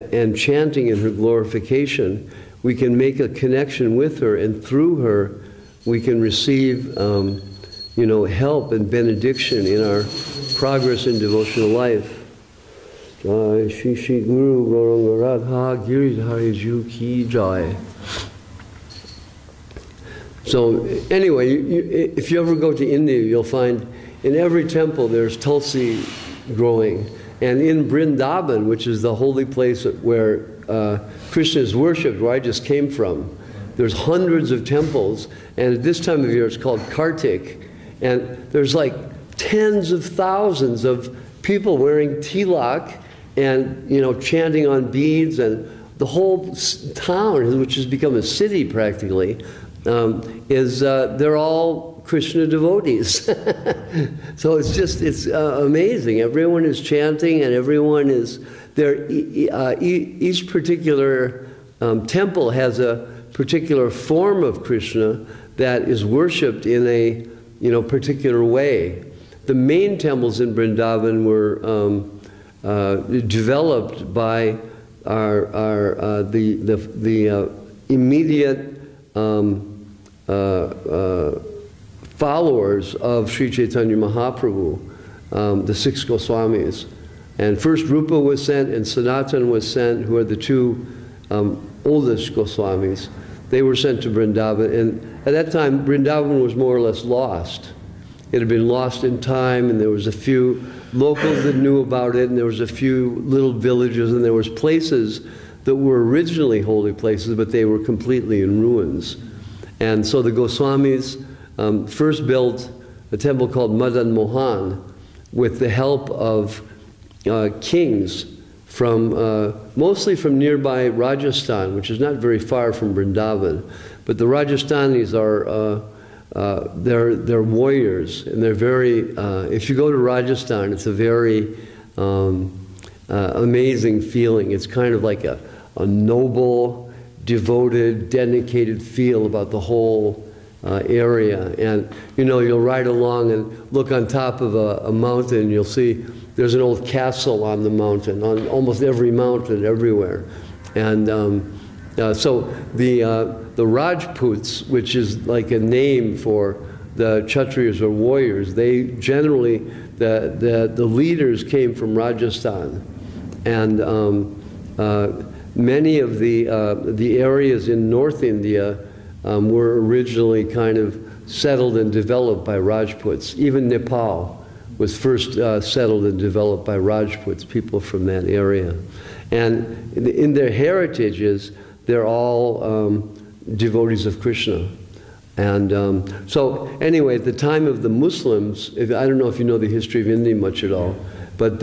and chanting in her glorification, we can make a connection with her, and through her we can receive you know, help and benediction in our progress in devotional life. Jai Shri Shri Guru Gauranga Radha Giridhari Ju Ki Jai. So anyway, if you ever go to India, you'll find in every temple there's Tulsi growing. And in Vrindavan, which is the holy place where Krishna is worshipped, where I just came from, there's hundreds of temples. And at this time of year, it's called Kartik. And there's like tens of thousands of people wearing tilak and, you know, chanting on beads, and the whole town, which has become a city practically, they're all Krishna devotees. So it's just, it's amazing. Everyone is chanting, and everyone is there. Each particular temple has a particular form of Krishna that is worshipped in a, you know, particular way. The main temples in Vrindavan were developed by the immediate followers of Sri Chaitanya Mahaprabhu, the 6 Goswamis. And first Rupa was sent and Sanatan was sent, who are the 2 oldest Goswamis. They were sent to Vrindavan, and at that time Vrindavan was more or less lost. It had been lost in time, and there was a few locals that knew about it, and there was a few little villages, and there was places that were originally holy places, but they were completely in ruins. And so the Goswamis first built a temple called Madan Mohan with the help of kings from mostly from nearby Rajasthan, which is not very far from Vrindavan. But the Rajasthanis are they're warriors, and they're very. If you go to Rajasthan, it's a very amazing feeling. It's kind of like a noble, devoted, dedicated feel about the whole area. And you know, you'll ride along and look on top of a mountain, and you'll see there's an old castle on the mountain, on almost every mountain everywhere. And so the Rajputs, which is like a name for the Kshatriyas or warriors, they generally, the leaders came from Rajasthan. And many of the areas in North India were originally kind of settled and developed by Rajputs. Even Nepal was first settled and developed by Rajputs, people from that area. And in their heritages, they're all devotees of Krishna. And so anyway, at the time of the Muslims, I don't know if you know the history of India much at all, but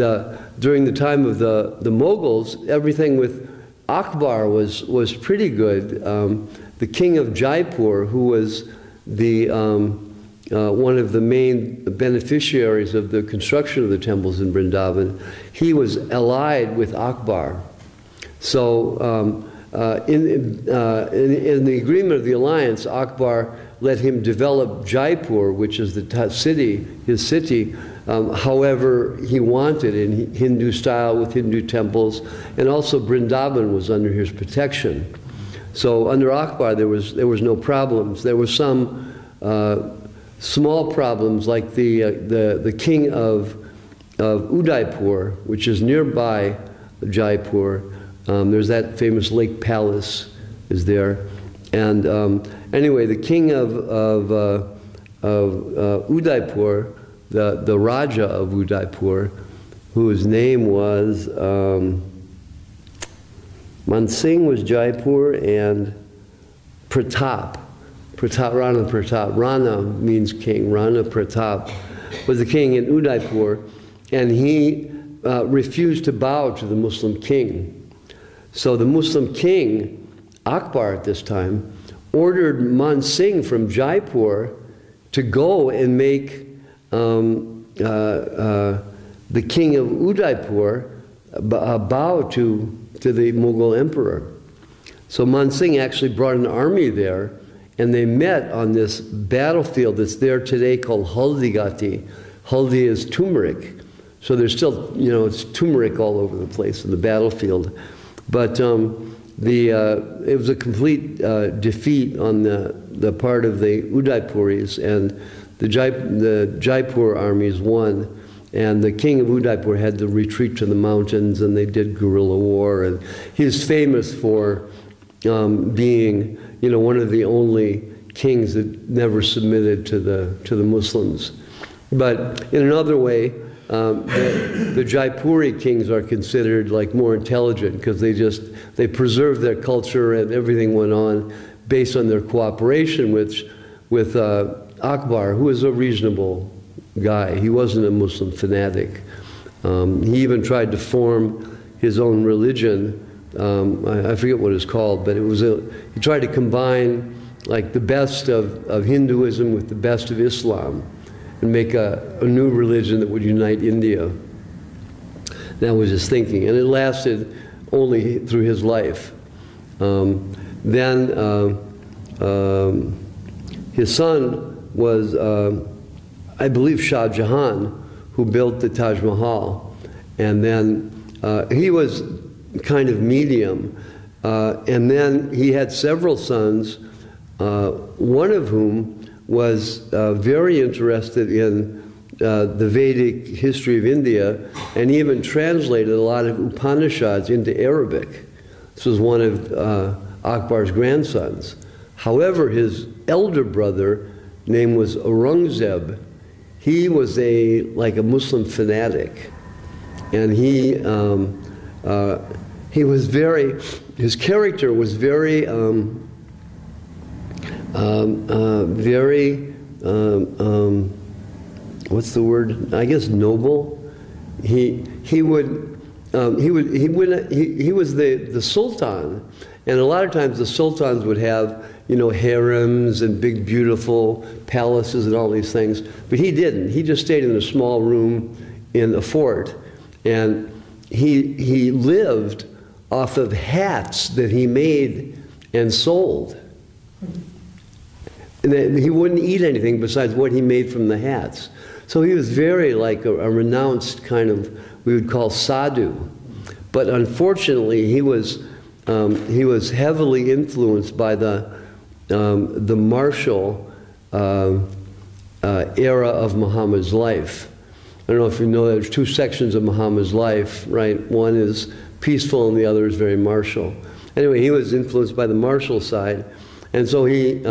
during the time of the Mughals, everything with Akbar was pretty good. The king of Jaipur, who was the one of the main beneficiaries of the construction of the temples in Vrindavan, he was allied with Akbar. So in the agreement of the alliance, Akbar let him develop Jaipur, which is the city, his city, however he wanted, in Hindu style with Hindu temples, and also Vrindavan was under his protection. So under Akbar there was no problems. There were some small problems, like the king of Udaipur, which is nearby Jaipur. There's that famous lake palace is there. And anyway, the king of Udaipur, the Raja of Udaipur, whose name was Mansingh was Jaipur, and Pratap, Rana Pratap. Rana means king. Rana Pratap was the king in Udaipur, and he refused to bow to the Muslim king. So the Muslim king, Akbar at this time, ordered Mansingh from Jaipur to go and make the king of Udaipur bow to the Mughal emperor. So Mansingh actually brought an army there, and they met on this battlefield that's there today called Haldigati. Haldi is turmeric. So there's still, you know, it's turmeric all over the place in the battlefield. But it was a complete defeat on the part of the Udaipuris, and the Jaipur armies won. And the king of Udaipur had to retreat to the mountains, and they did guerrilla war. And he's famous for being, one of the only kings that never submitted to the Muslims. But in another way, the Jaipuri kings are considered like more intelligent because they preserved their culture, and everything went on based on their cooperation with Akbar, who was a reasonable guy. He wasn't a Muslim fanatic. He even tried to form his own religion. I forget what it's called, but he tried to combine like the best of Hinduism with the best of Islam and make a new religion that would unite India. That was his thinking, and it lasted only through his life. Then his son was, I believe, Shah Jahan, who built the Taj Mahal. And then he was kind of medium. And then he had several sons, one of whom was very interested in the Vedic history of India, and even translated a lot of Upanishads into Arabic. This was one of Akbar's grandsons. However, his elder brother, name was Aurangzeb, he was like a Muslim fanatic, and he was his character was very what's the word? I guess noble. He was the sultan, and a lot of times the sultans would have harems and big beautiful palaces and all these things, but he didn't. He just stayed in a small room in a fort, and he lived off of hats that he made and sold. And he wouldn't eat anything besides what he made from the hats. So he was very like a renounced kind of, we would call sadhu. But unfortunately, he was heavily influenced by the martial era of Muhammad's life. I don't know if you know, there's two sections of Muhammad's life, right? One is peaceful and the other is very martial. Anyway, he was influenced by the martial side, and so he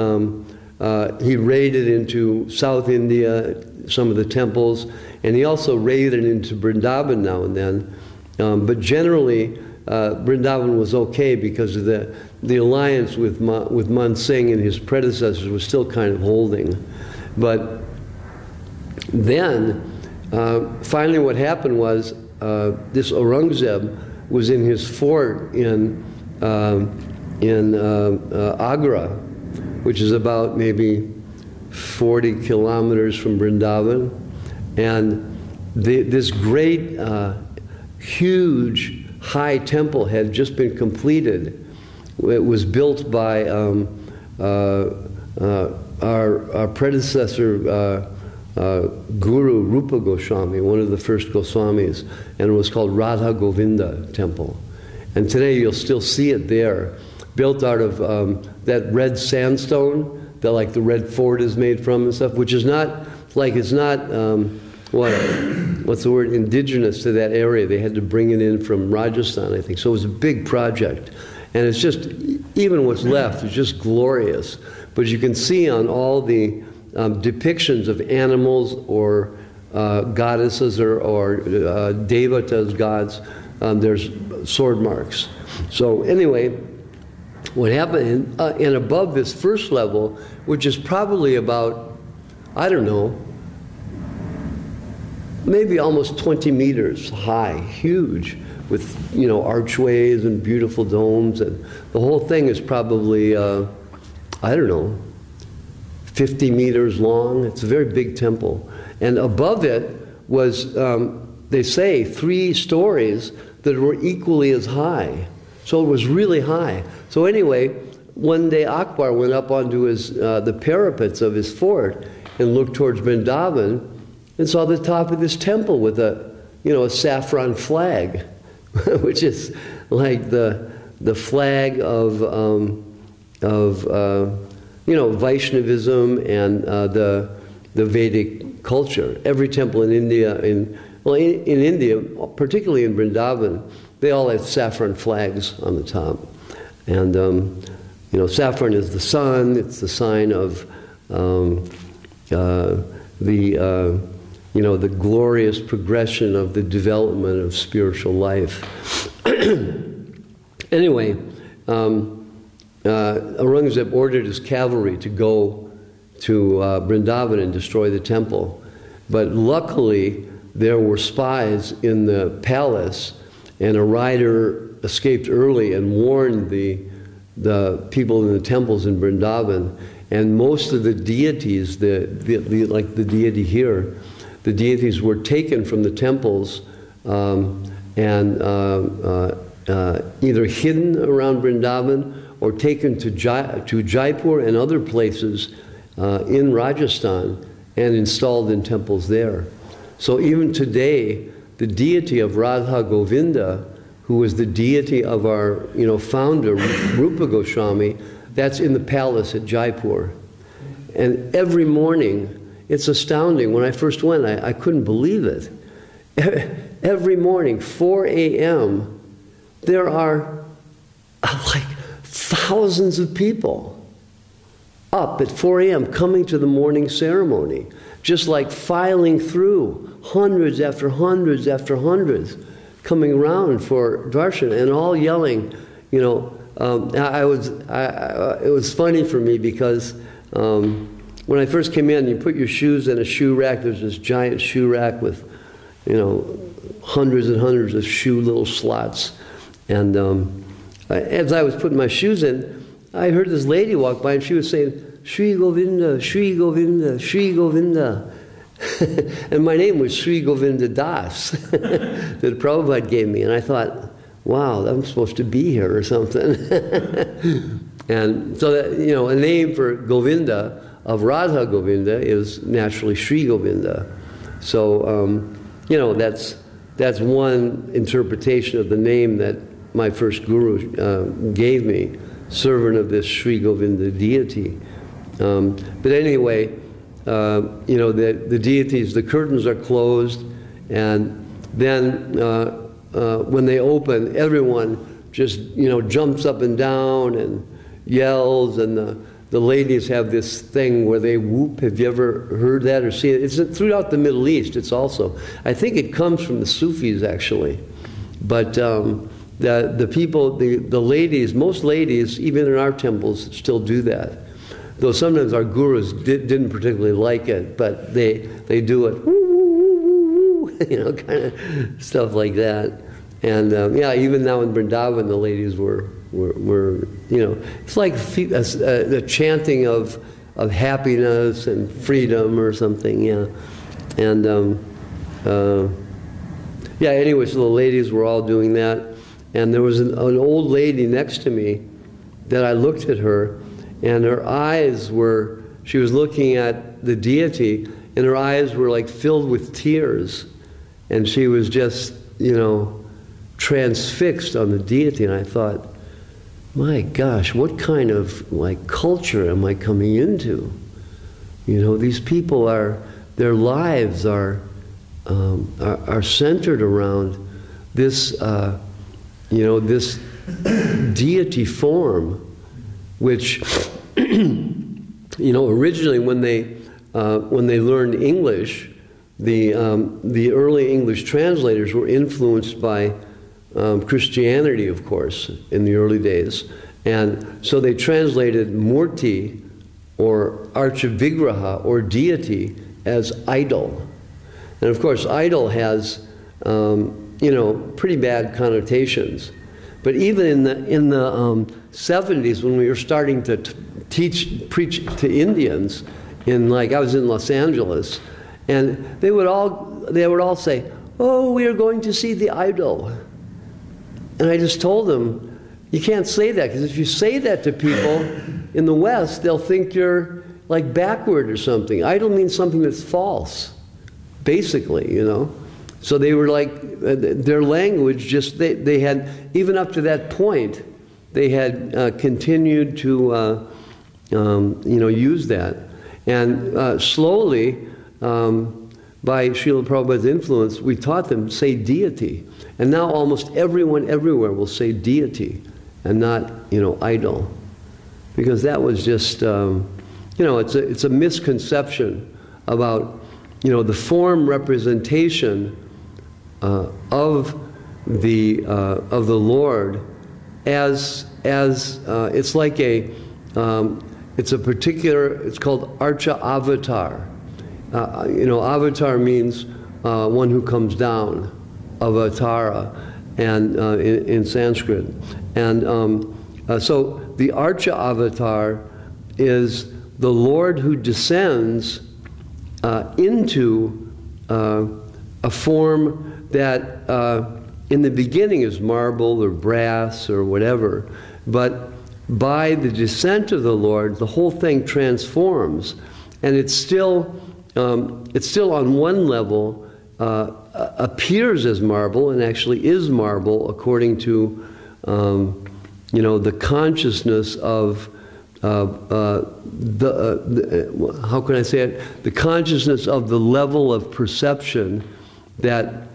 raided into South India, some of the temples, and he also raided into Vrindavan now and then. But generally, Vrindavan was okay because of the alliance with Man Singh and his predecessors was still kind of holding. But then, finally what happened was this Aurangzeb was in his fort in Agra, which is about maybe 40 kilometers from Vrindavan. And this great, huge, high temple had just been completed. It was built by our predecessor, Guru Rupa Goswami, one of the first Goswamis, and it was called Radha Govinda Temple. And today you'll still see it there, built out of that red sandstone that like the red fort is made from and stuff, which is not, like it's not, what's the word, indigenous to that area. They had to bring it in from Rajasthan, I think. So it was a big project. And it's just, even what's left is just glorious. But you can see on all the depictions of animals or goddesses or devatas, gods, there's sword marks. So anyway, what happened, and above this first level, which is probably about, I don't know, maybe almost 20 meters high, huge, with archways and beautiful domes, and the whole thing is probably, I don't know, 50 meters long. It's a very big temple. And above it was, they say, 3 stories that were equally as high. So it was really high. So anyway, one day Akbar went up onto the parapets of his fort and looked towards Vrindavan and saw the top of this temple with a saffron flag, which is like the flag of you know, Vaishnavism and the Vedic culture. Every temple in India, in India, particularly in Vrindavan, they all have saffron flags on the top. And you know, saffron is the sun. It's the sign of you know, the glorious progression of the development of spiritual life. Anyway, Aurangzeb ordered his cavalry to go to Vrindavan and destroy the temple. But luckily, there were spies in the palace, and a rider escaped early and warned the people in the temples in Vrindavan. And most of the deities, like the deity here, the deities were taken from the temples and either hidden around Vrindavan or taken to Jaipur and other places in Rajasthan and installed in temples there. So even today, the deity of Radha Govinda, who was the deity of our, you know, founder, Rupa Goswami, that's in the palace at Jaipur. And every morning, it's astounding. When I first went, I couldn't believe it. Every morning, 4 a.m., there are like thousands of people up at 4 a.m. coming to the morning ceremony, just like filing through, hundreds after hundreds after hundreds, coming around for darshan, and all yelling, you know. It was funny for me because when I first came in, you put your shoes in a shoe rack. There's this giant shoe rack with, you know, hundreds and hundreds of shoe little slots. And as I was putting my shoes in, I heard this lady walk by, and she was saying, "Sri Govinda, Sri Govinda, Sri Govinda." And my name was Sri Govinda Das that Prabhupada gave me. And I thought, wow, I'm supposed to be here or something. And so that, you know, a name for Govinda of Radha Govinda is naturally Sri Govinda. So, you know, that's one interpretation of the name that my first guru gave me, servant of this Sri Govinda deity. But anyway, you know, the deities, the curtains are closed, and then when they open, everyone just, you know, jumps up and down and yells, and the ladies have this thing where they whoop. Have you ever heard that or seen it? It's throughout the Middle East. It's also, I think it comes from the Sufis actually, but the people, the ladies, most ladies, even in our temples, still do that. Though sometimes our gurus didn't particularly like it, but they do it, woo, woo, woo, woo, woo, you know, kind of stuff like that. And yeah, even now in Vrindavan, the ladies were you know, it's like the chanting of happiness and freedom or something, yeah. And yeah, anyway, so the ladies were all doing that. And there was an old lady next to me that I looked at her, and her eyes were, she was looking at the deity, and her eyes were like filled with tears. And she was just, you know, transfixed on the deity. And I thought, my gosh, what kind of like culture am I coming into? You know, these people their lives are centered around this, you know, this deity form, which, you know, originally when they learned English, the early English translators were influenced by Christianity, of course, in the early days, and so they translated Murti, or Archa Vigraha, or deity, as idol. And of course, idol has you know, pretty bad connotations. But even in the 70s, when we were starting to preach to Indians, I was in Los Angeles, and they would all say, "Oh, we are going to see the idol." And I just told them, you can't say that, because if you say that to people in the West, they'll think you're like backward or something. Idol means something that's false, basically, you know. So they were like, their language just, they had, even up to that point, they had continued to, use that. And slowly, by Srila Prabhupada's influence, we taught them, say deity. And now almost everyone everywhere will say deity and not, idol. Because that was just, it's a misconception about, the form representation of the Lord as it's like it's a particular, it's called Archa Avatar. Avatar means one who comes down, avatara, and in Sanskrit. And so the Archa Avatar is the Lord who descends into a form that in the beginning is marble or brass or whatever, but by the descent of the Lord, the whole thing transforms, and it's still on one level appears as marble and actually is marble according to the consciousness of how can I say it? The consciousness of the level of perception that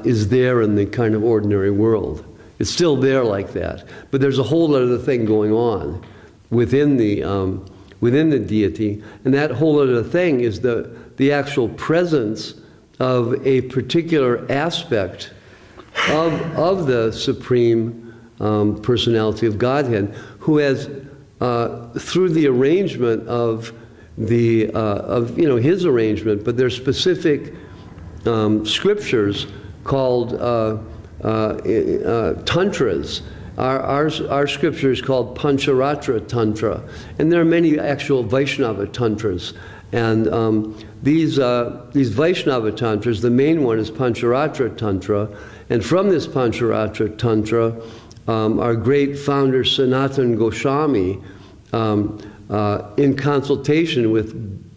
is there in the kind of ordinary world. It's still there like that, but there's a whole other thing going on within the deity, and that whole other thing is the actual presence of a particular aspect of the Supreme Personality of Godhead, who has through the arrangement of his arrangement, but there's specific scriptures called tantras. Our scripture is called Pancharatra Tantra, and there are many actual Vaishnava tantras. And these Vaishnava tantras, the main one is Pancharatra Tantra, and from this Pancharatra Tantra, our great founder Sanatana Goswami, in consultation with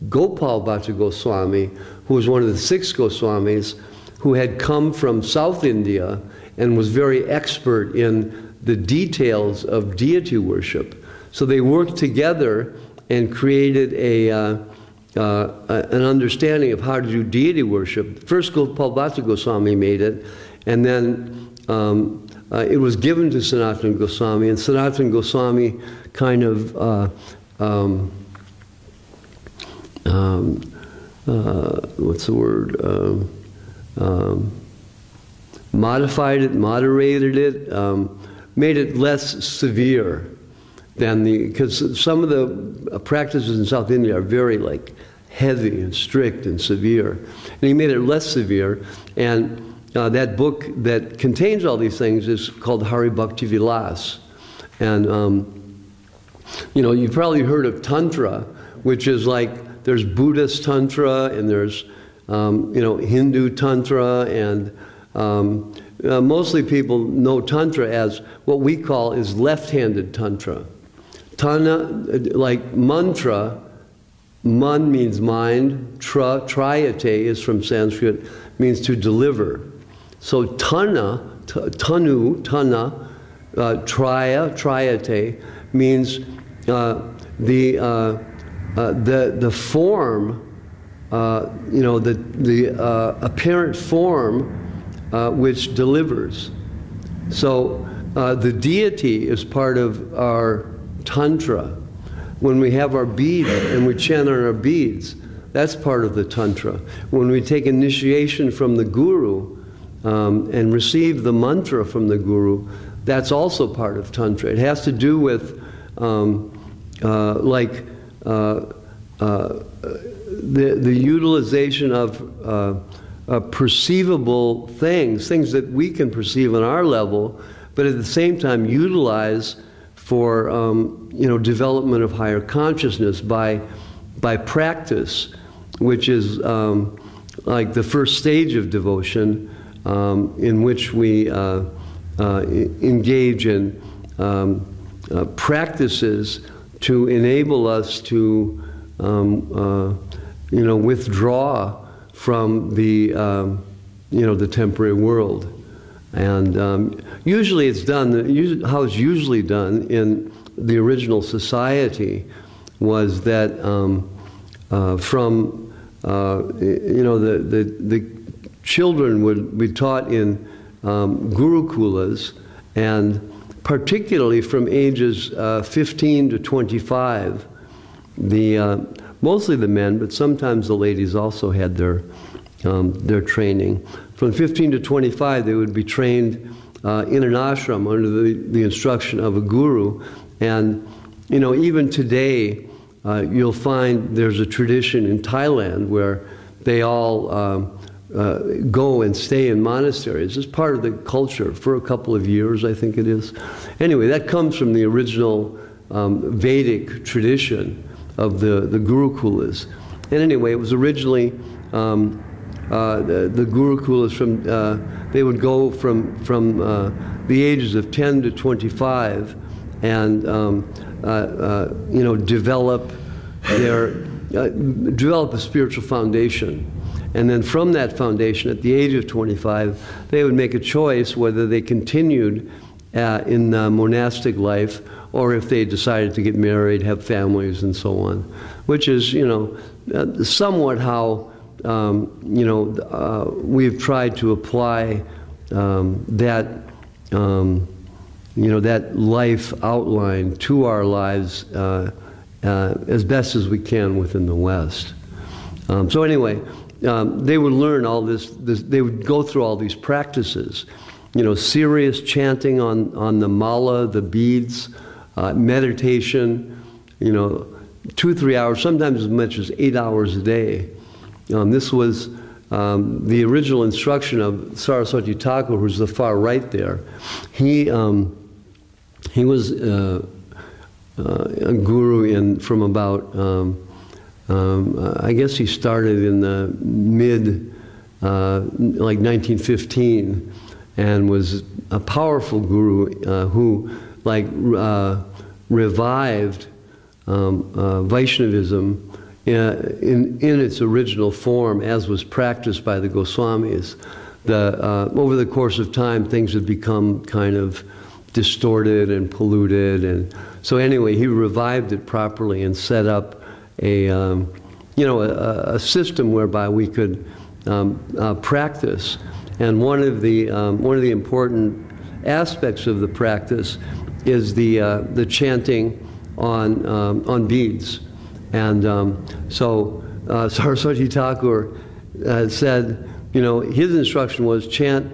Gopal Bhatta Goswami, who was one of the 6 Goswamis, who had come from South India and was very expert in the details of deity worship. So they worked together and created an understanding of how to do deity worship. First Gopal Bhatta Goswami made it, and then it was given to Sanatana Goswami, and Sanatana Goswami kind of what's the word? Modified it, moderated it, made it less severe than because some of the practices in South India are very heavy and strict and severe, and he made it less severe. And that book that contains all these things is called Hari Bhakti Vilas, and you've probably heard of Tantra, which is there's Buddhist Tantra and there's Hindu Tantra, and mostly people know Tantra as what we call is left-handed Tantra. Tana, like mantra, man means mind, trayate is from Sanskrit, means to deliver. So tana, trayate means the form, the apparent form which delivers. So the deity is part of our tantra. When we have our bead and we chant on our beads, that's part of the tantra. When we take initiation from the guru and receive the mantra from the guru, that's also part of tantra. It has to do with the utilization of perceivable things that we can perceive on our level, but at the same time utilize for development of higher consciousness by practice, which is like the first stage of devotion, in which we engage in practices to enable us to withdraw from the the temporary world. And usually it's done, how it's usually done in the original society was that the children would be taught in gurukulas, and particularly from ages 15 to 25, mostly the men, but sometimes the ladies also had their training. From 15 to 25, they would be trained in an ashram under the instruction of a guru. And even today, you'll find there's a tradition in Thailand where they all go and stay in monasteries. It's part of the culture for a couple of years, I think it is. Anyway, that comes from the original Vedic tradition of the Gurukulas. And anyway, it was originally the Gurukulas they would go from the ages of 10 to 25 and develop a spiritual foundation. And then from that foundation, at the age of 25, they would make a choice whether they continued in monastic life or if they decided to get married, have families, and so on. Which is, somewhat how, we've tried to apply that life outline to our lives as best as we can within the West. So anyway, they would learn all this, they would go through all these practices, serious chanting on the mala, the beads, meditation, 2-3 hours, sometimes as much as 8 hours a day. This was the original instruction of Saraswati Thakur, who's the far right there. He was a guru from about, I guess he started in the like 1915, and was a powerful guru who revived Vaishnavism in its original form, as was practiced by the Goswamis. Over the course of time, things have become kind of distorted and polluted, and so anyway, he revived it properly and set up a system whereby we could practice. And one of the important aspects of the practice is the chanting on beads. And so Saraswati Thakur said, his instruction was chant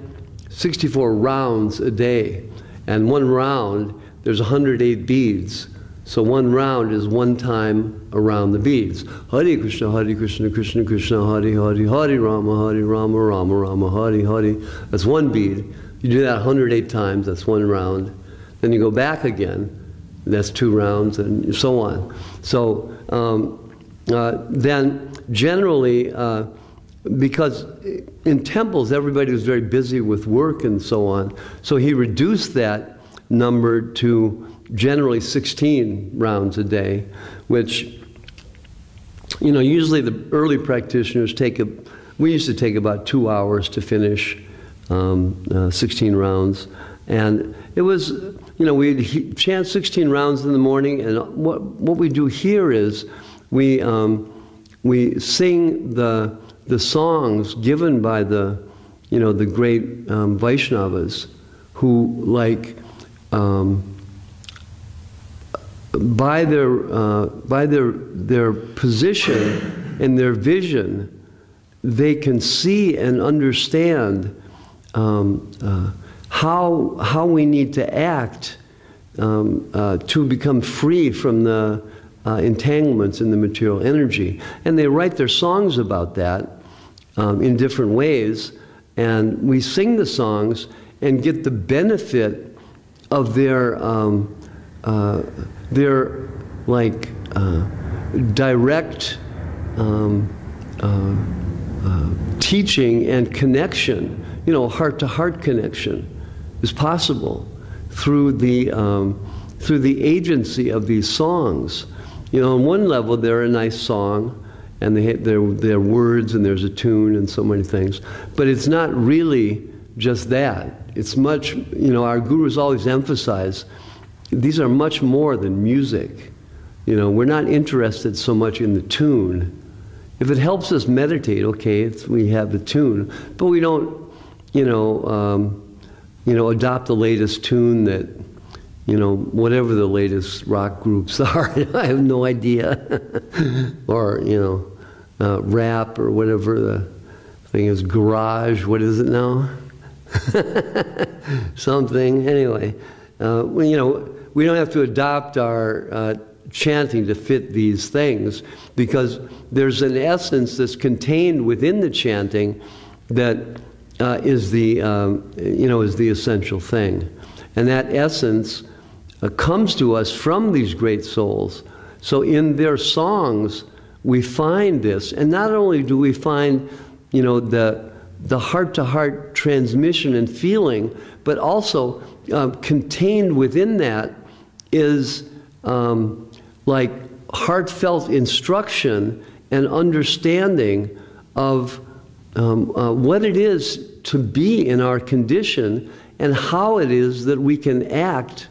64 rounds a day. And one round, there's 108 beads. So one round is one time around the beads. Hare Krishna, Krishna Krishna, Hare Hare, Hare Rama, Rama Rama, Hare Hare. That's one bead. You do that 108 times, that's one round. Then you go back again, that's 2 rounds, and so on. So then generally, because in temples everybody was very busy with work and so on, so he reduced that number to generally 16 rounds a day, which, usually the early practitioners we used to take about 2 hours to finish 16 rounds. And it was, we'd chant 16 rounds in the morning, and what we do here is we sing the songs given by the great Vaishnavas, who by their position and their vision, they can see and understand how we need to act to become free from the entanglements in the material energy. And they write their songs about that in different ways, and we sing the songs and get the benefit of their direct teaching and connection, heart-to-heart connection is possible through the agency of these songs. On one level, they're a nice song, and there are words, and there's a tune, and so many things. But it's not really just that. It's much, our gurus always emphasize, these are much more than music. We're not interested so much in the tune. If it helps us meditate, okay, we have the tune, but we don't, adopt the latest tune that, whatever the latest rock groups are. I have no idea. Or, rap or whatever the thing is, garage, what is it now? Something, anyway. We don't have to adopt our chanting to fit these things, because there's an essence that's contained within the chanting that is the essential thing, and that essence comes to us from these great souls. So in their songs we find this, and not only do we find the heart-to-heart transmission and feeling, but also contained within that is like heartfelt instruction and understanding of what it is to be in our condition, and how it is that we can act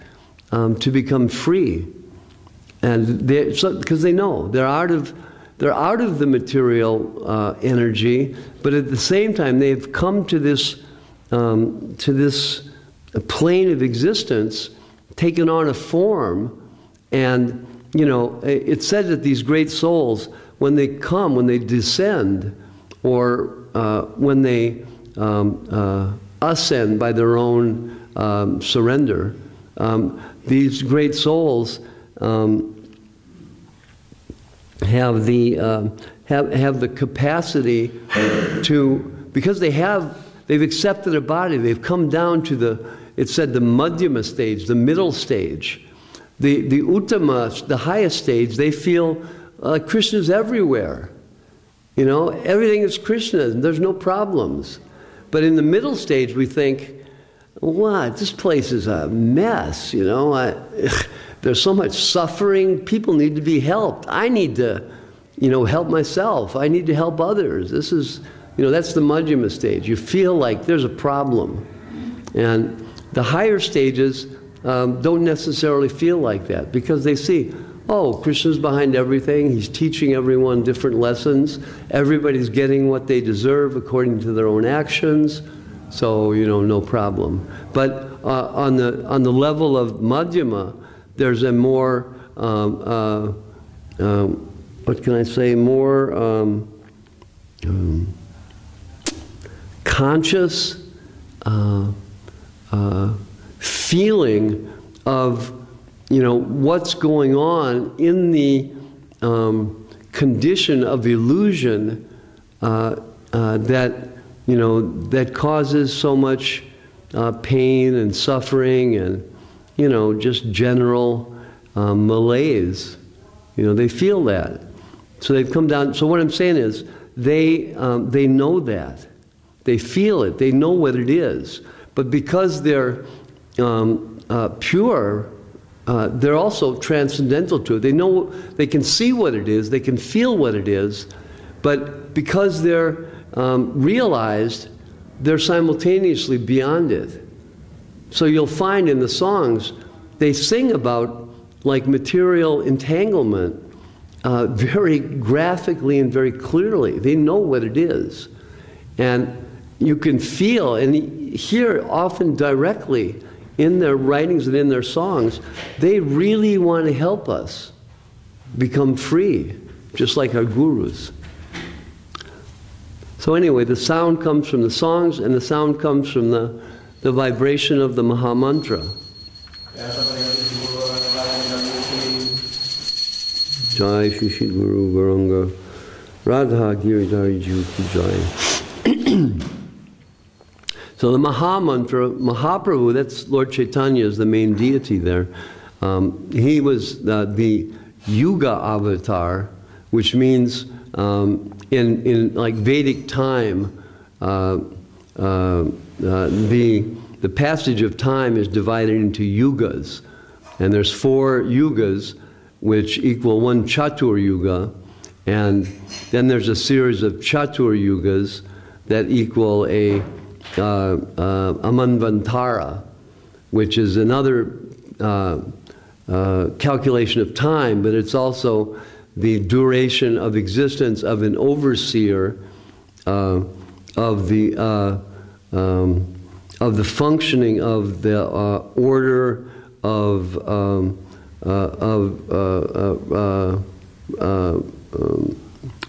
to become free. And because they know they're out of the material energy, but at the same time they've come to this plane of existence, taken on a form. And it's said that these great souls, when they descend, or when they ascend by their own surrender, these great souls have the capacity to, because they've accepted a body, they've come down to it said the madhyama stage, the middle stage. The uttama, the highest stage, they feel Krishna's everywhere. Everything is Krishna, and there's no problems. But in the middle stage, we think, what? This place is a mess, there's so much suffering. People need to be helped. I need to, help myself. I need to help others. This is, that's the madhyama stage. You feel like there's a problem. And the higher stages don't necessarily feel like that, because they see, oh, Krishna's behind everything. He's teaching everyone different lessons. Everybody's getting what they deserve according to their own actions. So, no problem. But on the level of madhyama, there's a more, what can I say, more conscious feeling of, what's going on in the condition of illusion that causes so much pain and suffering and, just general malaise. They feel that. So they've come down. So what I'm saying is, they know that. They feel it. They know what it is. But because they're pure, they're also transcendental to it. They know, they can see what it is. They can feel what it is. But because they're realized, they're simultaneously beyond it. So you'll find in the songs, they sing about like material entanglement very graphically and very clearly. They know what it is. And you can feel and hear often directly in their writings and in their songs, they really want to help us become free, just like our gurus. So anyway, the sound comes from the songs, and the sound comes from the vibration of the Maha Mantra. Jai Shri Guru Varanga Radha Giridhari Ji Ki Jai. So the Maha Mantra, Mahaprabhu, that's Lord Chaitanya, is the main deity there. He was the Yuga avatar, which means in like Vedic time, the passage of time is divided into yugas, and there's 4 yugas which equal 1 Chatur Yuga, And then there's a series of Chatur Yugas that equal a Manvantara, which is another calculation of time, but it's also the duration of existence of an overseer of the functioning of the order of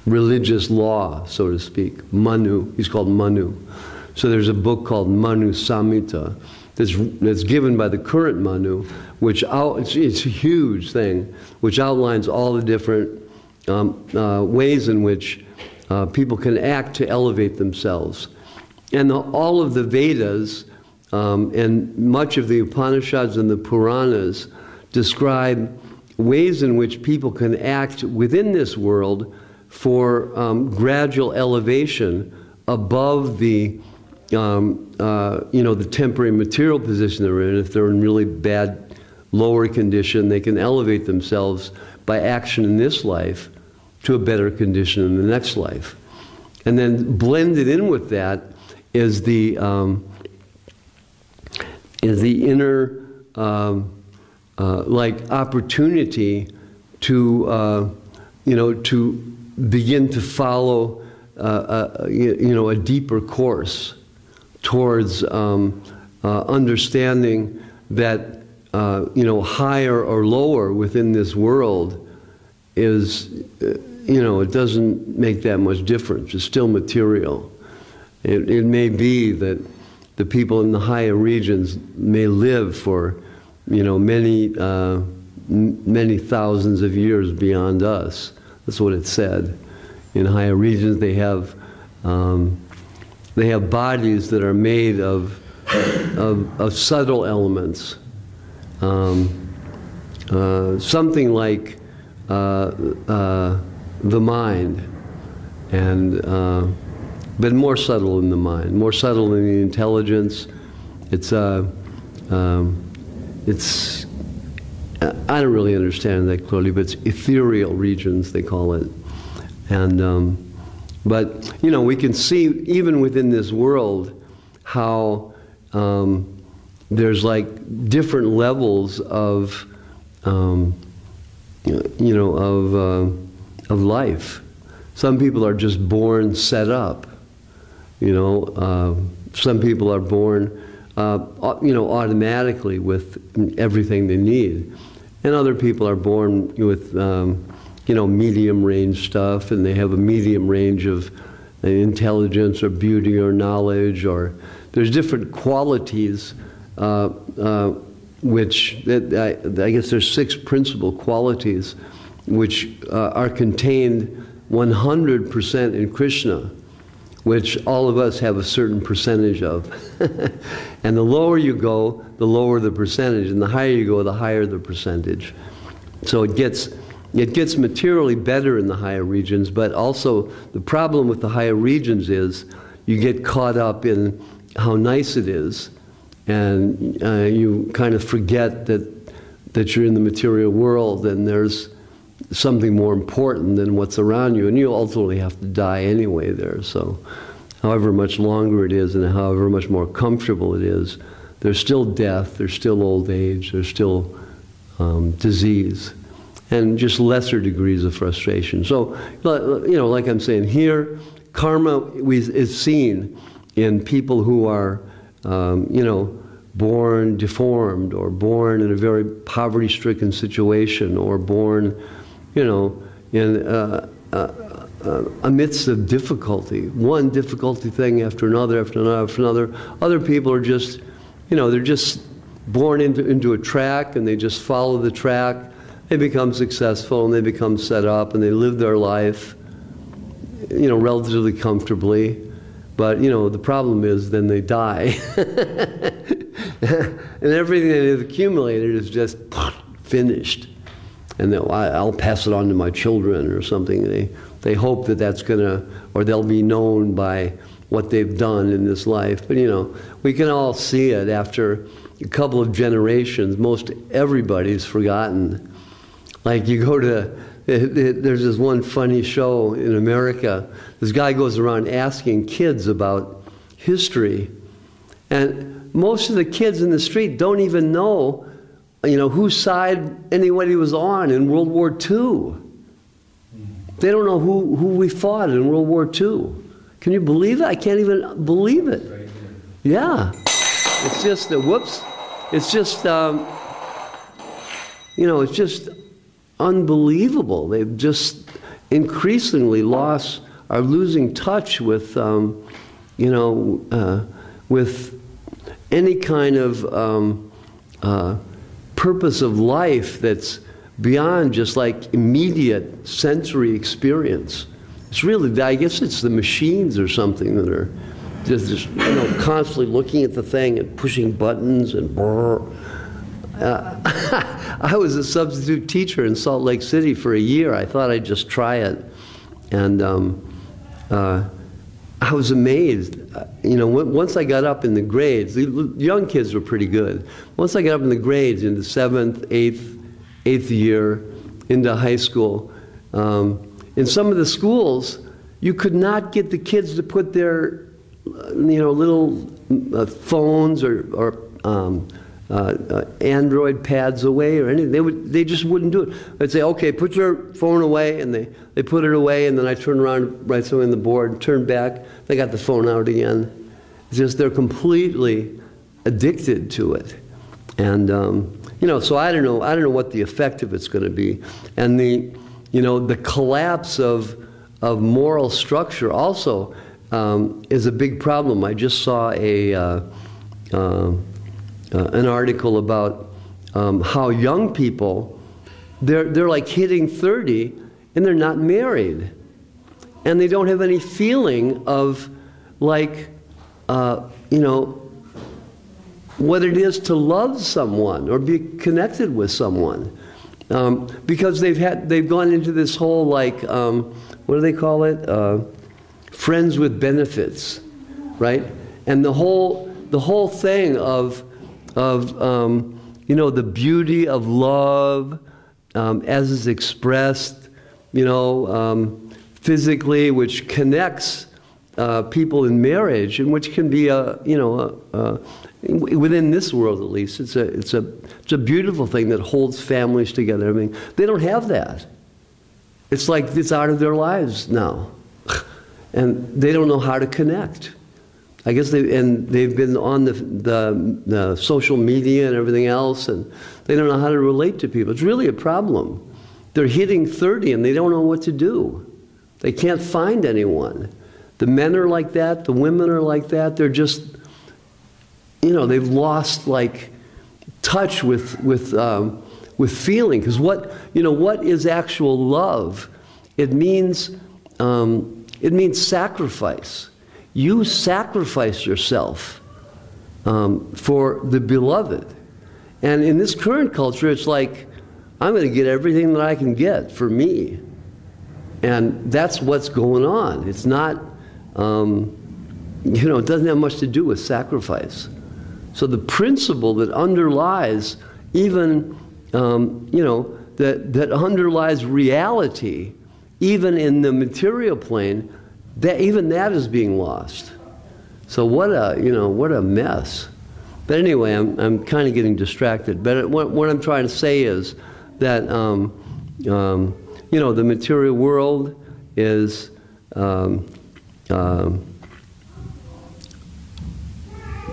religious law, so to speak. Manu, he's called Manu. So there's a book called Manu Samhita that's given by the current Manu, which it's a huge thing, which outlines all the different ways in which people can act to elevate themselves. And all of the Vedas and much of the Upanishads and the Puranas describe ways in which people can act within this world for gradual elevation above the the temporary material position they're in. If they're in really bad lower condition, they can elevate themselves by action in this life to a better condition in the next life. And then blended in with that is the inner like opportunity to to begin to follow a deeper course towards understanding that higher or lower within this world is it doesn't make that much difference. It's still material. It may be that the people in the higher regions may live for many thousands of years beyond us. That's what it said. In higher regions, they have bodies that are made of subtle elements, something like the mind, and but more subtle than the mind, more subtle than the intelligence. It's I don't really understand that clearly, but it's ethereal regions, they call it. And but we can see even within this world how there's like different levels of of life. Some people are just born set up. Some people are born automatically with everything they need, and other people are born with medium range stuff, and they have a medium range of intelligence or beauty or knowledge, or there's different qualities which I guess there's 6 principal qualities which are contained 100% in Krishna, which all of us have a certain percentage of. And the lower you go, the lower the percentage, and the higher you go, the higher the percentage. So it gets materially better in the higher regions, but also the problem with the higher regions is you get caught up in how nice it is, and you kind of forget that you're in the material world and there's something more important than what's around you, and you ultimately have to die anyway there. So however much longer it is and however much more comfortable it is, there's still death, there's still old age, there's still disease, and just lesser degrees of frustration. So like I'm saying here, karma is seen in people who are born deformed, or born in a very poverty-stricken situation, or born in amidst of difficulty, one difficulty thing after another, after another, after another. Other people are just, they're just born into a track, and they just follow the track. They become successful, and they become set up, and they live their life, relatively comfortably. But, the problem is then they die. And everything that is accumulated is just finished. And I'll pass it on to my children or something. They hope that that's going to, or they'll be known by what they've done in this life. But, we can all see it after a couple of generations. Most everybody's forgotten. Like you go to There's this one funny show in America. This guy goes around asking kids about history. And most of the kids in the street don't even know, whose side anybody was on in World War II. They don't know who we fought in World War II. Can you believe it? I can't even believe it. Right. Yeah. It's just, whoops. It's just, it's just unbelievable. They've just increasingly are losing touch with, with any kind of purpose of life that's beyond just like immediate sensory experience. It's really, I guess it's the machines or something that are just constantly looking at the thing and pushing buttons and brrr. I was a substitute teacher in Salt Lake City for a year. I thought I'd just try it. And I was amazed. Once I got up in the grades, the young kids were pretty good. Once I got up in the grades in the 7th, 8th year into high school, in some of the schools, you could not get the kids to put their little phones or Android pads away or anything. They just wouldn't do it. They'd say, okay, put your phone away, and they put it away, and then I turn around, write something on the board, turn back, they got the phone out again. It's just they're completely addicted to it. And so I don't know what the effect of it's going to be. And the collapse of moral structure also is a big problem. I just saw an article about how young people, they're like hitting 30 and they're not married. And they don't have any feeling of like, what it is to love someone or be connected with someone. Because they've gone into this whole like, what do they call it? Friends with benefits, right? And the whole thing of the beauty of love as is expressed, physically, which connects people in marriage, and which can be within this world at least, it's a beautiful thing that holds families together. I mean, they don't have that. It's like it's out of their lives now, and they don't know how to connect. I guess they've been on the social media and everything else, and they don't know how to relate to people. It's really a problem. They're hitting 30 and they don't know what to do. They can't find anyone. The men are like that. The women are like that. They're just, they've lost like touch with feeling. Because what is actual love? It means sacrifice. You sacrifice yourself for the beloved. And in this current culture, it's like, I'm going to get everything that I can get for me. And that's what's going on. It's not, it doesn't have much to do with sacrifice. So the principle that underlies even, that underlies reality, even in the material plane, even that is being lost. So what a mess. But anyway, I'm kind of getting distracted. But what I'm trying to say is that the material world is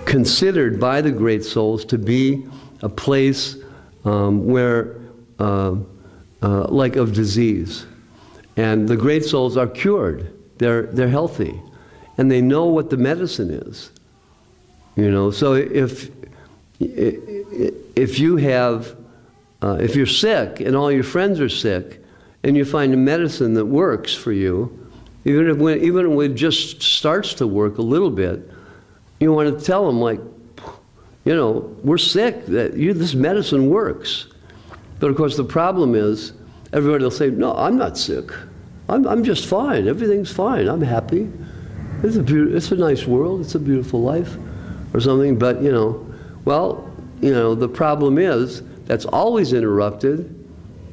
considered by the great souls to be a place where like of disease, and the great souls are cured. They're healthy, and they know what the medicine is. So if you're sick and all your friends are sick, and you find a medicine that works for you, even when it just starts to work a little bit, you want to tell them like, we're sick. This medicine works. But of course the problem is, everybody will say, no, I'm not sick. I'm just fine. Everything's fine. I'm happy. It's a nice world. It's a beautiful life, or something. But the problem is that's always interrupted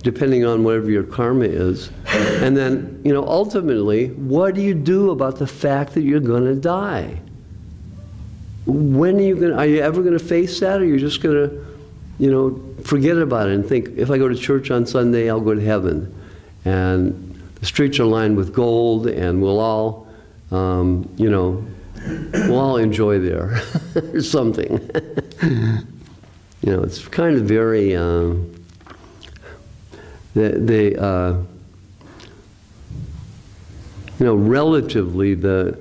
depending on whatever your karma is. And then, you know, ultimately, what do you do about the fact that you're going to die? When are you ever going to face that, or you're just going to, you know, forget about it and think, if I go to church on Sunday, I'll go to heaven. And the streets are lined with gold, and we'll all, you know, we'll all enjoy there or something. You know, it's kind of very, you know, relatively the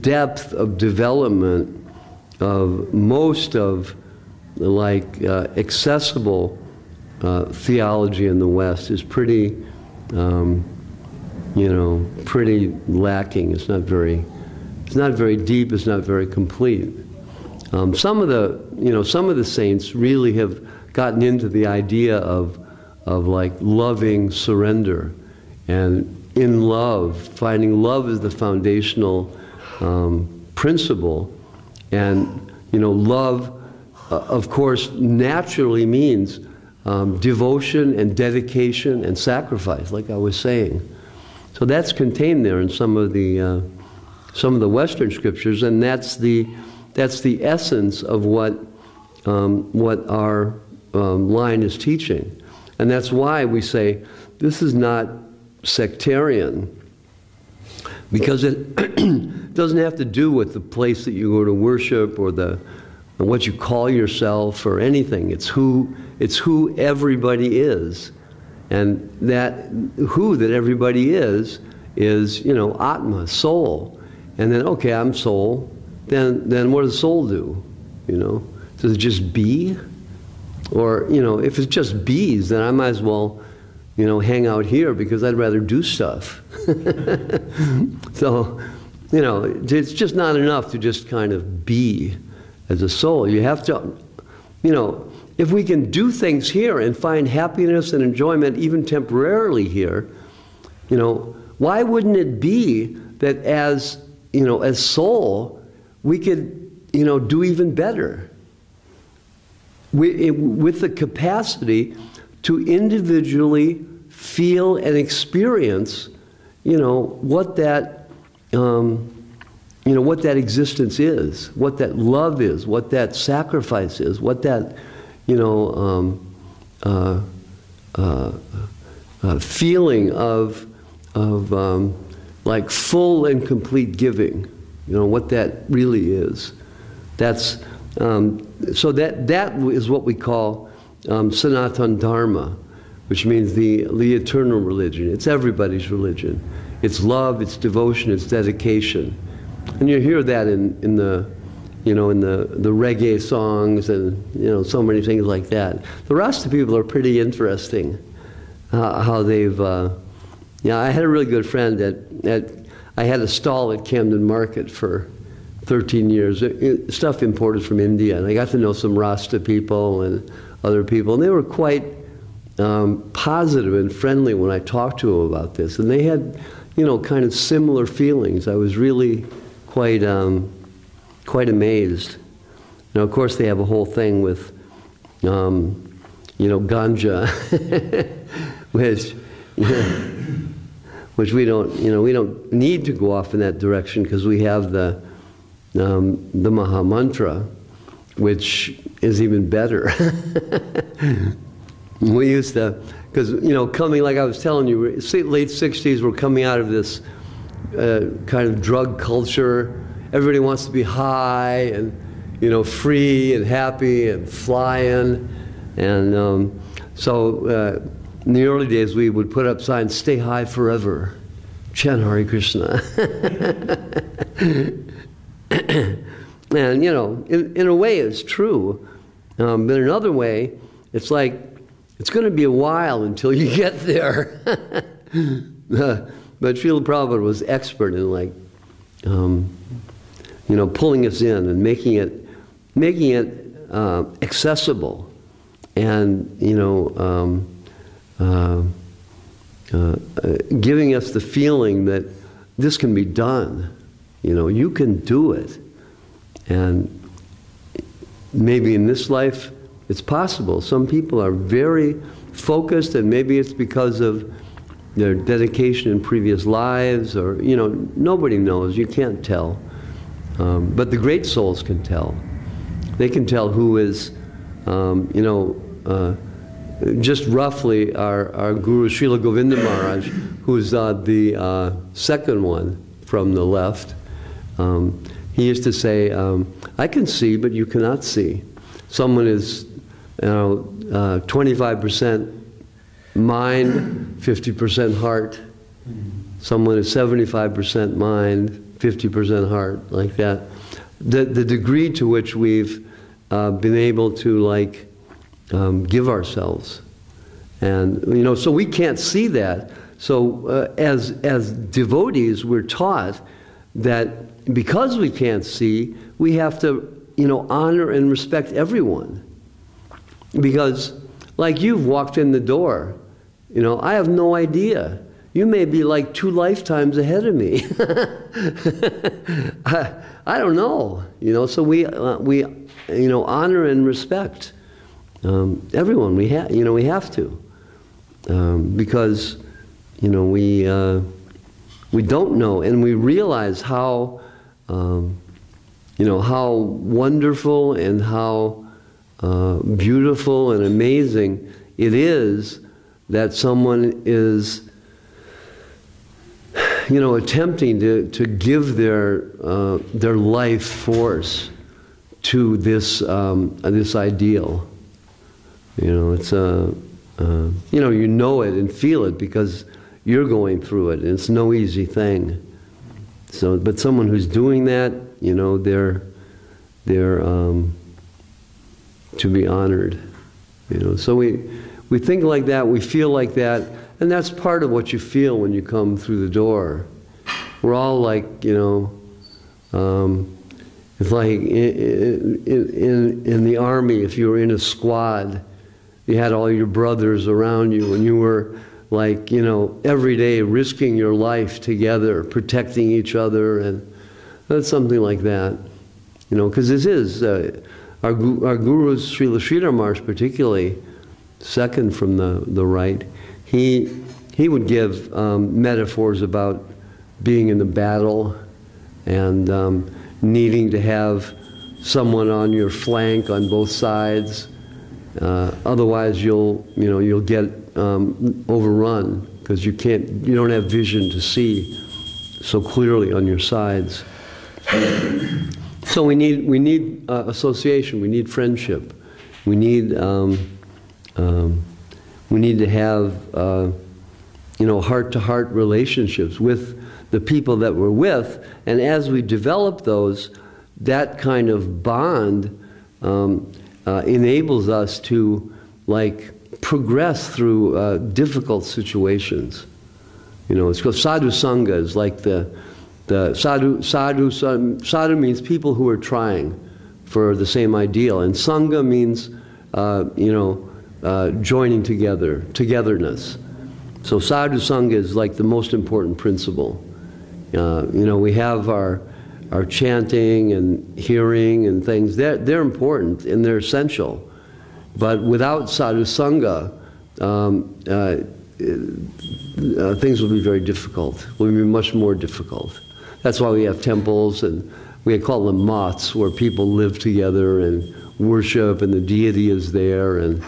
depth of development of most of like accessible theology in the West is pretty, you know, pretty lacking. It's not very deep. It's not very complete. Some of the saints really have gotten into the idea of like loving surrender, and in love, finding love as the foundational principle. And, you know, love, of course, naturally means devotion and dedication and sacrifice, like I was saying. So that's contained there in some of the Western scriptures, and that's the essence of what our line is teaching. And that's why we say this is not sectarian, because it doesn't have to do with the place that you go to worship or what you call yourself or anything. It's who everybody is, and that everybody is, you know, Atma, soul. And then, okay, I'm soul. Then what does soul do? You know, does it just be? Or, you know, if it's just bees, then I might as well, you know, hang out here because I'd rather do stuff. So, you know, it's just not enough to just kind of be as a soul. You have to, you know, if we can do things here and find happiness and enjoyment even temporarily here, you know, why wouldn't it be that as, you know, as soul, we could, you know, do even better? With the capacity to individually feel and experience, you know, what that existence is, what that love is, what that sacrifice is, what that, you know, feeling of like full and complete giving, you know, what that really is. That's so that is what we call Sanatana Dharma, which means the eternal religion. It's everybody's religion. It's love, it's devotion, it's dedication. And you hear that in the, you know, in the reggae songs and, you know, so many things like that. The Rasta people are pretty interesting, how they've, yeah, I had a really good friend I had a stall at Camden Market for 13 years, stuff imported from India, and I got to know some Rasta people and other people, and they were quite positive and friendly when I talked to them about this, and they had, you know, kind of similar feelings. I was really quite amazed. Now, of course, they have a whole thing with, you know, ganja, which we don't, you know, we don't need to go off in that direction because we have the Maha Mantra, which is even better. We used to, because, you know, coming, like I was telling you, late 60s, we're coming out of this kind of drug culture. Everybody wants to be high and, you know, free and happy and flying. And so in the early days, we would put up signs, "Stay high forever, chant Hare Krishna." And, you know, in a way it's true, but in another way, it's like, it's going to be a while until you get there. But Srila Prabhupada was expert in, like, you know, pulling us in and making it accessible, and, you know, giving us the feeling that this can be done. You know, you can do it. And maybe in this life it's possible. Some people are very focused, and maybe it's because of their dedication in previous lives, or, you know, nobody knows. You can't tell. But the great souls can tell. They can tell who is, you know, just roughly our Guru Srila Govinda Maharaj, who's the second one from the left. He used to say, I can see, but you cannot see. Someone is, you know, 25% mind, 50% heart. Someone is 75% mind, 50% heart, like that. The degree to which we've been able to, like, give ourselves. And, you know, so we can't see that. So as devotees, we're taught that because we can't see, we have to, you know, honor and respect everyone. Because, like, you've walked in the door, you know, I have no idea. You may be like 2 lifetimes ahead of me. I don't know, you know. So we you know, honor and respect everyone. We have to, because, you know, we don't know, and we realize how, you know, how wonderful and how beautiful and amazing it is that someone is, you know, attempting to give their life force to this this ideal. You know, it's you know it and feel it because you're going through it, and it's no easy thing. So, but someone who's doing that, you know, they're to be honored. You know, so we think like that, we feel like that, and that's part of what you feel when you come through the door. We're all like, you know, it's like in the army, if you were in a squad, you had all your brothers around you, and you were, like, you know, every day risking your life together, protecting each other, and that's something like that. You know, because this is, our Gurus, Srila Sridhar Maharaj particularly, second from the right, he would give metaphors about being in the battle and needing to have someone on your flank on both sides. Otherwise, you'll get overrun because you don't have vision to see so clearly on your sides. So we need association. We need friendship. We need to have you know, heart-to-heart relationships with the people that we're with, and as we develop those, that kind of bond enables us to, like, progress through difficult situations. You know, it's called sadhu sangha. Is like the sadhu means people who are trying for the same ideal, and sangha means you know, joining together, togetherness. So sadhu sangha is like the most important principle. You know, we have our chanting and hearing and things. They're important and they're essential. But without sadhu sangha, things will be very difficult. Will be much more difficult. That's why we have temples, and we call them maths, where people live together and worship, and the deity is there. And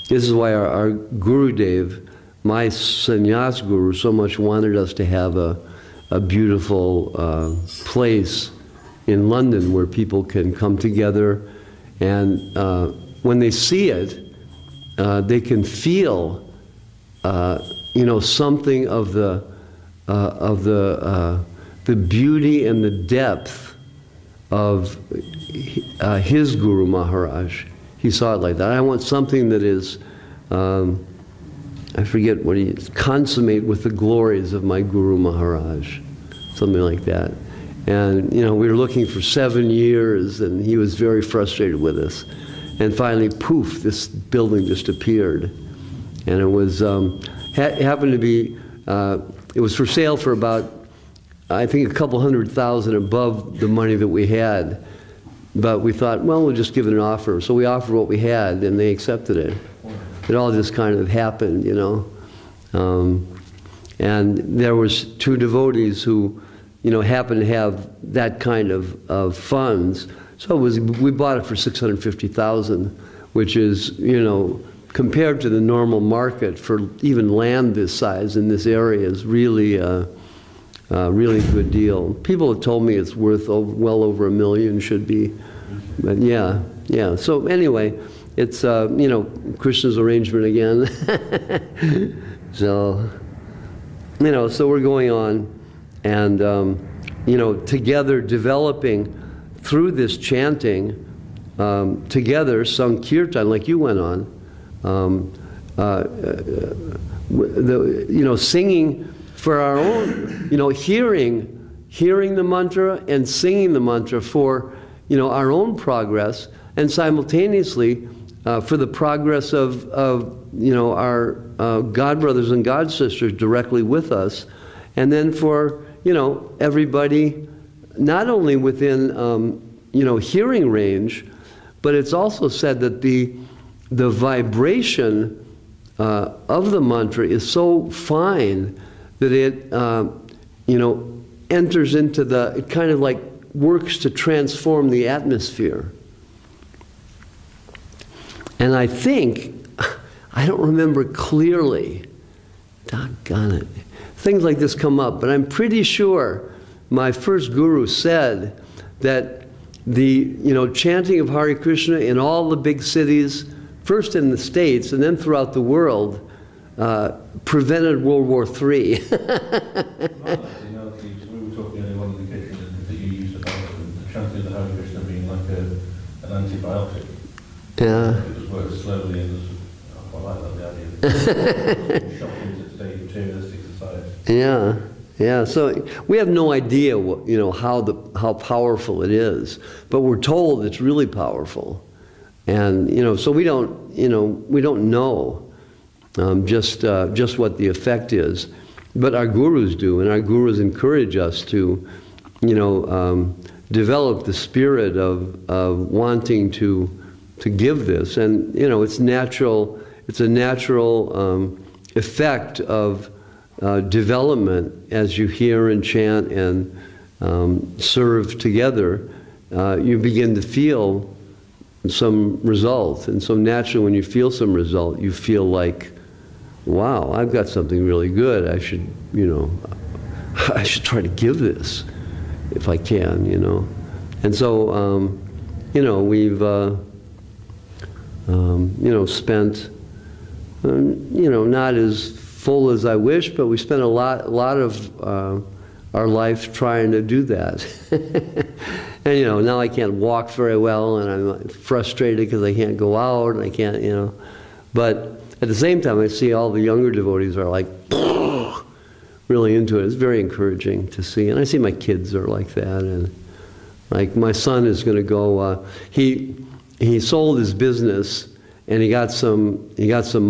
this is why our Gurudev, my sannyas guru, so much wanted us to have a beautiful place in London where people can come together, and when they see it, they can feel, you know, something of the beauty and the depth of his Guru Maharaj. He saw it like that. I want something that is, I forget what he is, consummate with the glories of my Guru Maharaj, something like that. And, you know, we were looking for 7 years, and he was very frustrated with us. And finally, poof, this building just appeared. And it was, happened to be, it was for sale for about, I think, a couple $100,000 above the money that we had. but we thought, well, we'll just give it an offer. So we offered what we had, and they accepted it. It all just kind of happened, you know. And there was 2 devotees who, you know, happened to have that kind of funds. So we bought it for $650,000, which is, you know, compared to the normal market for even land this size in this area, is really really good deal. People have told me it's worth well over $1 million, should be. But yeah. So anyway, it's, you know, Krishna's arrangement again. So, you know, so we're going on and, you know, together developing through this chanting, together sung kirtan like you went on, you know, singing for our own, you know, hearing the mantra and singing the mantra for, you know, our own progress, and simultaneously for the progress of you know, our God brothers and God sisters directly with us, and then for, you know, everybody, not only within you know, hearing range, but it's also said that the vibration of the mantra is so fine that it, you know, enters into the, it kind of like works to transform the atmosphere. And I think, I don't remember clearly, doggone it, things like this come up, but I'm pretty sure my first guru said that the, you know, chanting of Hare Krishna in all the big cities, first in the States and then throughout the world, prevented World War III. We were talking earlier on in the kitchen that you used about the chanting of the Hare Krishna being like an antibiotic. Yeah. It just works slowly, and I quite like that, the idea. Shocking to stay materialistic society. Yeah. Yeah, so we have no idea what, you know, how powerful it is, but we're told it's really powerful, and, you know, so we don't, you know, we don't know just what the effect is, but our gurus do, and our gurus encourage us to, you know, develop the spirit of wanting to give this, and, you know, it's natural. It's a natural effect of development as you hear and chant and serve together. You begin to feel some result, and so naturally when you feel some result, you feel like, wow, I've got something really good. I should, you know, I should try to give this if I can, you know. And so, you know, we've, you know, spent, you know, not as full as I wish, but we spent a lot of our life trying to do that. And, you know, now I can't walk very well, and I'm frustrated because I can't go out, and I can't, you know. But at the same time, I see all the younger devotees are like really into it. It's very encouraging to see, and I see my kids are like that. And like my son is going to go. He sold his business. And he got some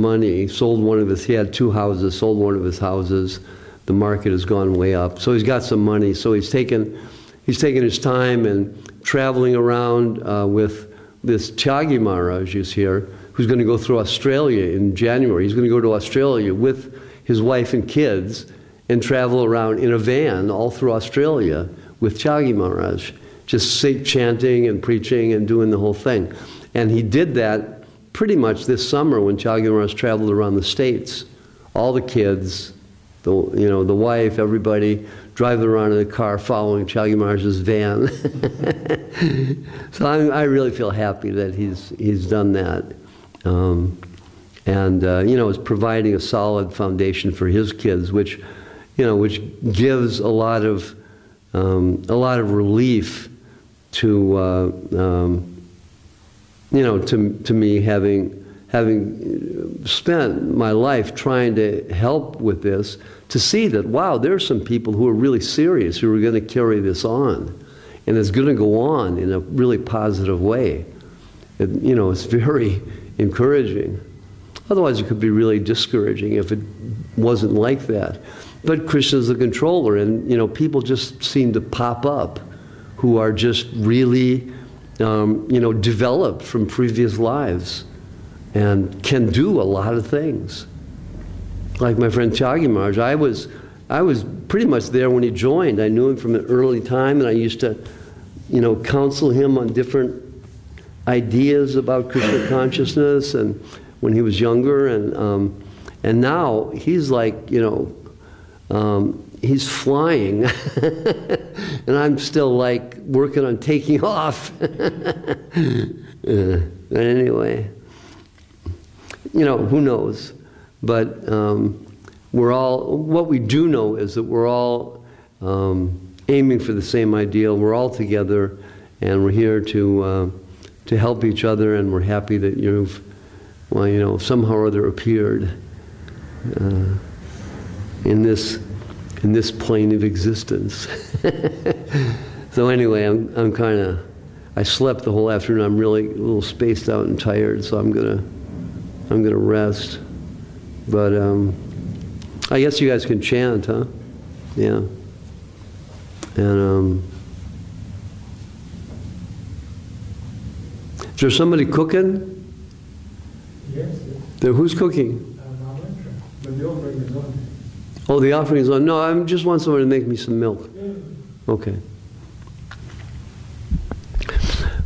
money. He sold one of his, he had 2 houses, sold one of his houses. The market has gone way up. So he's got some money. So he's taken his time and traveling around with this Tyagi Maharaj who's here, who's going to go through Australia in January. He's going to go to Australia with his wife and kids and travel around in a van all through Australia with Tyagi Maharaj, just chanting and preaching and doing the whole thing. And he did that pretty much this summer when Tyagi Maharaj traveled around the States. All the kids, you know, the wife, everybody driving around in the car following Tyagi Maharaj's van. So I really feel happy that he's done that. And you know, is providing a solid foundation for his kids, which, you know, which gives a lot of relief to you know, to me, having spent my life trying to help with this, to see that, wow, there are some people who are really serious, who are going to carry this on, and it's going to go on in a really positive way. You know, it's very encouraging. Otherwise, it could be really discouraging if it wasn't like that. But Krishna's the controller, and, you know, people just seem to pop up who are just really you know, developed from previous lives and can do a lot of things. Like my friend Tyagi Maharaj, I was pretty much there when he joined. I knew him from an early time, and I used to, you know, counsel him on different ideas about Krishna consciousness, and when he was younger, and now he's like, you know, he's flying, and I'm still like working on taking off. But anyway, you know, who knows? But we're all, what we do know is that we're all aiming for the same ideal. We're all together, and we're here to help each other, and we're happy that you've, well, you know, somehow or other appeared in this plane of existence. So anyway, I'm kind of, I slept the whole afternoon. I'm really a little spaced out and tired, so I'm gonna rest. But I guess you guys can chant, huh? Yeah. And is there somebody cooking? Yes. Who's cooking? But the offering is on. Oh, the offering is on. No, I just want someone to make me some milk. Okay.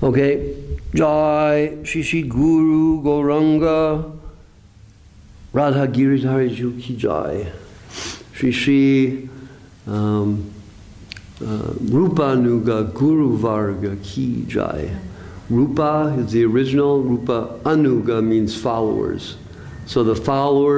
Okay. Jai Shri Guru Gauranga Radha Giridhari Ju Ki Jai. Shri Rupa Nuga Guru Varga Ki Jai. Rupa is the original. Rupa Anuga means followers. So the followers